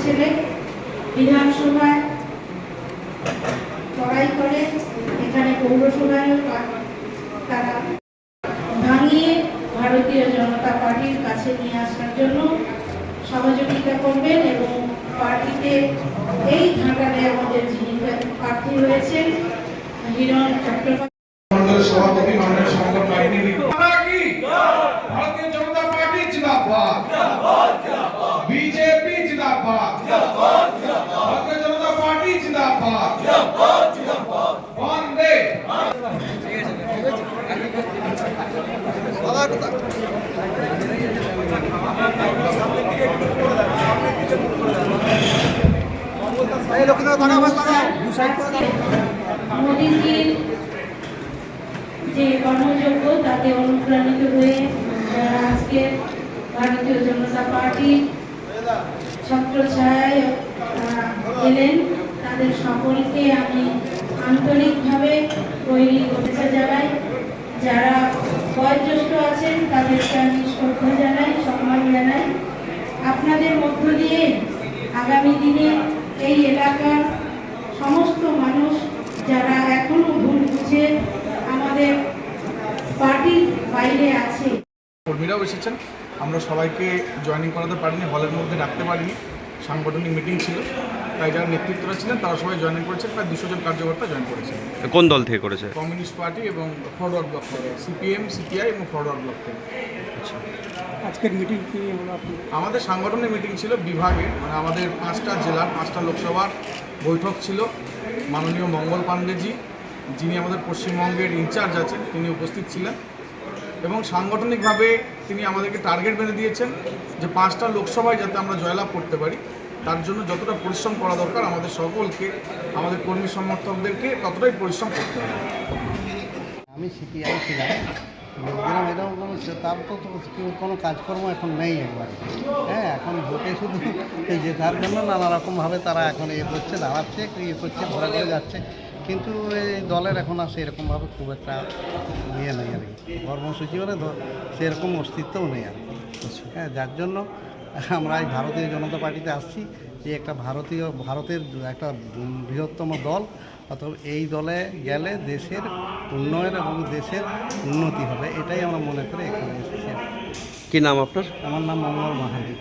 ছেলে বিধানসভায় লড়াই করে, এখানে পৌরসভায় তারা ভাঙিয়ে ভারতীয় জনতা পার্টির কাছে নিয়ে আসার জন্য সহযোগিতা করবেন এবং পার্টিতে এই ঘাটালে আমাদের যিনি প্রার্থী হয়েছেন হিরণ চট্টোপাধ্যায় সভাপতি মাননীয় সংগঠন বাহিনী ভারতীয় জনতা পার্টি জিন্দাবাদ, বিজেপি জিন্দাবাদ, ভারতীয় জনতা পার্টি জিন্দাবাদ, বন্দে মোদীজির যে কর্মযোগ্য তাতে অনুপ্রাণিত হয়ে যারা আজকে ভারতীয় জনতা পার্টির ছত্রছায়ায় এলেন তাদের সকলকে আমি আন্তরিকভাবে শুভেচ্ছা জানাই। যারা বয়োজ্যেষ্ঠ আছেন তাদেরকে আমি শ্রদ্ধা জানাই, সম্মান জানাই। আপনাদের মধ্য দিয়ে আগামী দিনে এই এলাকার সমস্ত মানুষ যারা এখনো ভুল বুঝে আমাদের পার্টির বাইরে আছে, কর্মীরাও এসেছেন। আমরা সবাইকে জয়েনিং করাতে পারিনি, হলের মধ্যে রাখতে পারিনি, সাংগঠনিক মিটিং ছিল, তাই যারা নেতৃত্বরা ছিলেন তারা সবাই জয়েন করেছেন। প্রায় 200 জন কার্যকর্তা জয়েন করেছেন। কোন দল থেকে করেছে? কমিউনিস্ট পার্টি এবং ফরওয়ার্ড ব্লক থেকে, সিপিএম, সিপিআই এবং ফরওয়ার্ড ব্লক থেকে। আজকের মিটিং কি হলো? আমাদের সাংগঠনিক মিটিং ছিল বিভাগের, মানে আমাদের 5টা জেলার 5টা লোকসভার বৈঠক ছিল। মাননীয় মঙ্গল পাণ্ডেজি, যিনি আমাদের পশ্চিমবঙ্গের ইনচার্জ আছেন, তিনি উপস্থিত ছিলেন এবং সাংগঠনিকভাবে তিনি আমাদেরকে টার্গেট বেঁধে দিয়েছেন যে 5টা লোকসভায় যাতে আমরা জয়লাভ করতে পারি, তার জন্য যতটা পরিশ্রম করা দরকার আমাদের সকলকে, আমাদের কর্মী সমর্থকদেরকে ততটাই পরিশ্রম করতে হবে। আমি সিপিআই ছিলাম, লোকজনের এরকম তার তো কোনো কাজকর্ম এখন নেই একবারে। হ্যাঁ, এখন ভোটে শুধু জেতার জন্য নানা রকমভাবে তারা এখন করছে, দাঁড়াচ্ছে, করছে, ঘোরা করে যাচ্ছে, কিন্তু এই দলের এখন আর সেরকমভাবে খুব একটা নেই আর কি, কর্মসূচি মানে সেরকম অস্তিত্বও নেই আর কি। হ্যাঁ, যার জন্য আমরা এই ভারতীয় জনতা পার্টিতে আসছি, যে একটা ভারতের একটা বৃহত্তম দল, অথবা এই দলে গেলে দেশের উন্নয়ন এবং দেশের উন্নতি হবে, এটাই আমরা মনে করে এখানে এসেছি। কি নাম আপনার? আমার নাম মঙ্গল মাহালি।